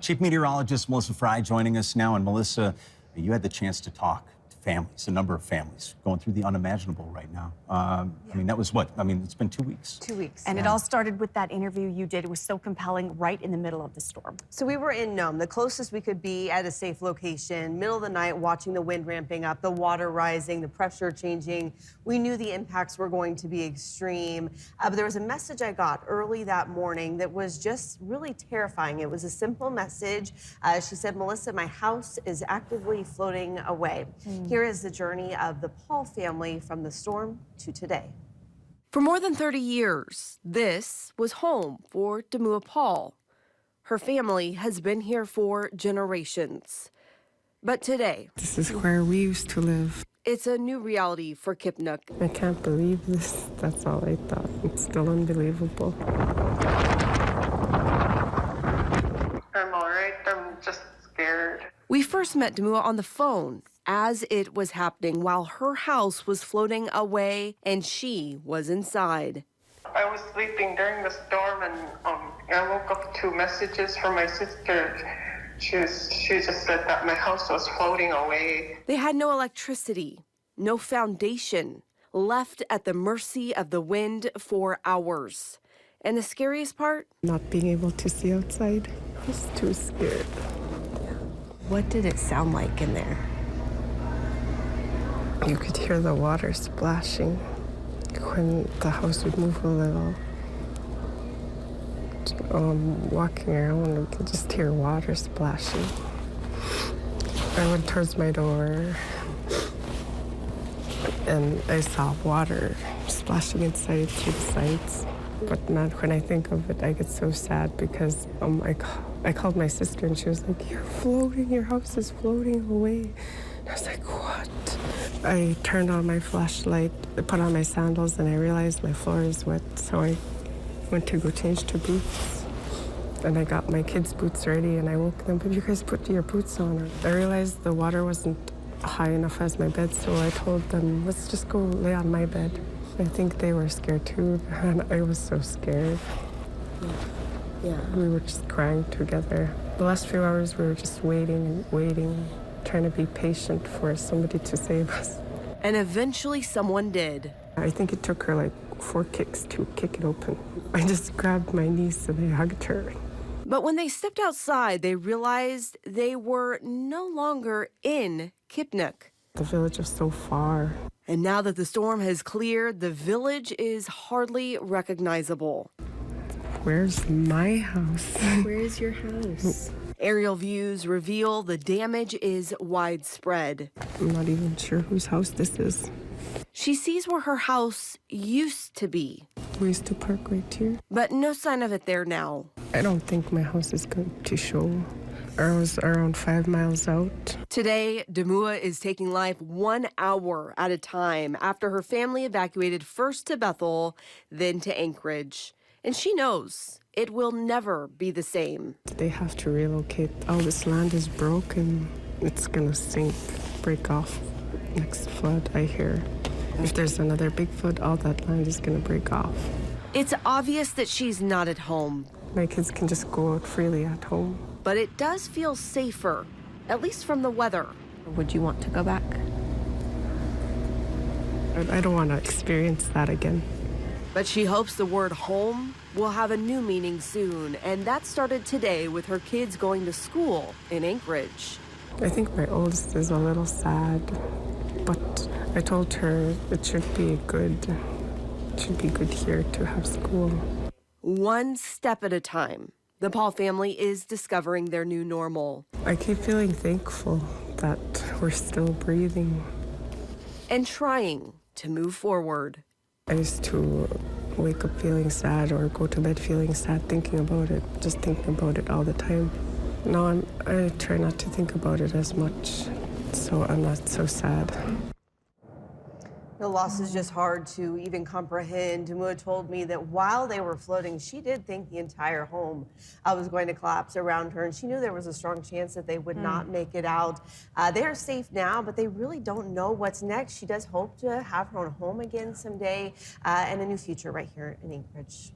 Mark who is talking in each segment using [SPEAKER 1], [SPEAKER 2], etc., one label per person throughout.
[SPEAKER 1] Chief Meteorologist Melissa Fry joining us now. And Melissa, you had the chance to talk to families, a number of families going through the unimaginable right now. I mean, that was what? I mean, it's been 2 weeks.
[SPEAKER 2] 2 weeks.
[SPEAKER 3] And it all started with that interview you did. It was so compelling right in the middle of the storm.
[SPEAKER 2] So we were in Nome, the closest we could be at a safe location, middle of the night, watching the wind ramping up, the water rising, the pressure changing. We knew the impacts were going to be extreme. But there was a message I got early that morning that was just really terrifying. It was a simple message. She said, Melissa, my house is actively floating away. Here is the journey of the Paul family from the storm to today.
[SPEAKER 4] For more than 30 years, this was home for Tamua Paul. Her family has been here for generations. But today,
[SPEAKER 5] this is where we used to live.
[SPEAKER 4] It's a new reality for Kipnuk.
[SPEAKER 5] I can't believe this. That's all I thought. It's still unbelievable.
[SPEAKER 6] I'm all right. I'm just scared.
[SPEAKER 4] We first met Tamua on the phone as it was happening while her house was floating away and she was inside.
[SPEAKER 6] I was sleeping during the storm and I woke up to messages from my sister. She just said that my house was floating away.
[SPEAKER 4] They had no electricity, no foundation, left at the mercy of the wind for hours. And the scariest part?
[SPEAKER 5] Not being able to see outside. I was too scared.
[SPEAKER 4] What did it sound like in there?
[SPEAKER 5] You could hear the water splashing when the house would move a little. Walking around, we could just hear water splashing. I went towards my door and I saw water splashing inside through the sides. But man, when I think of it, I get so sad because I called my sister and she was like, "You're floating, your house is floating away." And I was like, "What?" I turned on my flashlight, I put on my sandals, and I realized my floor is wet. So I went to go change to boots. And I got my kids' boots ready and I woke them, "But you guys put your boots on." I realized the water wasn't high enough as my bed, so I told them, "Let's just go lay on my bed." I think they were scared too, and I was so scared. Yeah. We were just crying together. The last few hours we were just waiting and waiting, trying to be patient for somebody to save us.
[SPEAKER 4] And eventually someone did.
[SPEAKER 5] I think it took her like 4 kicks to kick it open. I just grabbed my niece and I hugged her.
[SPEAKER 4] But when they stepped outside, they realized they were no longer in Kipnuk.
[SPEAKER 5] The village was so far.
[SPEAKER 4] And now that the storm has cleared, the village is hardly recognizable.
[SPEAKER 5] Where's my house?
[SPEAKER 4] Where is your house? Aerial views reveal the damage is widespread.
[SPEAKER 5] I'm not even sure whose house this is.
[SPEAKER 4] She sees where her house used to be.
[SPEAKER 5] We used to park right here.
[SPEAKER 4] But no sign of it there now.
[SPEAKER 5] I don't think my house is going to show. I was around 5 miles out.
[SPEAKER 4] Today, Tamua is taking life 1 hour at a time after her family evacuated first to Bethel, then to Anchorage. And she knows it will never be the same.
[SPEAKER 5] They have to relocate. All this land is broken. It's gonna sink, break off. Next flood, I hear. If there's another big flood, all that land is gonna break off.
[SPEAKER 4] It's obvious that she's not at home.
[SPEAKER 5] My kids can just go out freely at home.
[SPEAKER 4] But it does feel safer, at least from the weather. Would you want to go back?
[SPEAKER 5] I don't want to experience that again.
[SPEAKER 4] But she hopes the word home will have a new meaning soon, and that started today with her kids going to school in Anchorage.
[SPEAKER 5] I think my oldest is a little sad, but I told her it should be good here to have school.
[SPEAKER 4] One step at a time, the Paul family is discovering their new normal.
[SPEAKER 5] I keep feeling thankful that we're still breathing.
[SPEAKER 4] And trying to move forward.
[SPEAKER 5] I used to wake up feeling sad or go to bed feeling sad, thinking about it, just thinking about it all the time. Now I try not to think about it as much, so I'm not so sad.
[SPEAKER 2] The loss is just hard to even comprehend. Tamua told me that while they were floating, she did think the entire home was going to collapse around her, and she knew there was a strong chance that they would not make it out. They are safe now, but they really don't know what's next. She does hope to have her own home again someday and a new future right here in Anchorage.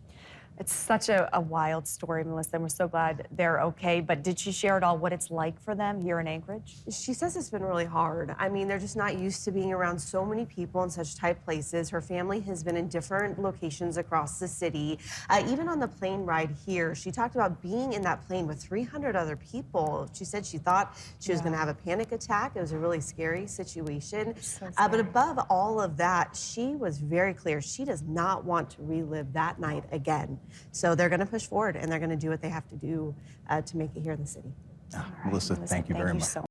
[SPEAKER 3] It's such a wild story, Melissa, and we're so glad they're okay. But did she share at all what it's like for them here in Anchorage?
[SPEAKER 2] She says it's been really hard. I mean, they're just not used to being around so many people in such tight places. Her family has been in different locations across the city. Even on the plane ride here, she talked about being in that plane with 300 other people. She said she thought she was going to have a panic attack. It was a really scary situation. But above all of that, she was very clear. She does not want to relive that night again. So they're going to push forward, and they're going to do what they have to do to make it here in the city.
[SPEAKER 1] Melissa, thank you very much.
[SPEAKER 3] So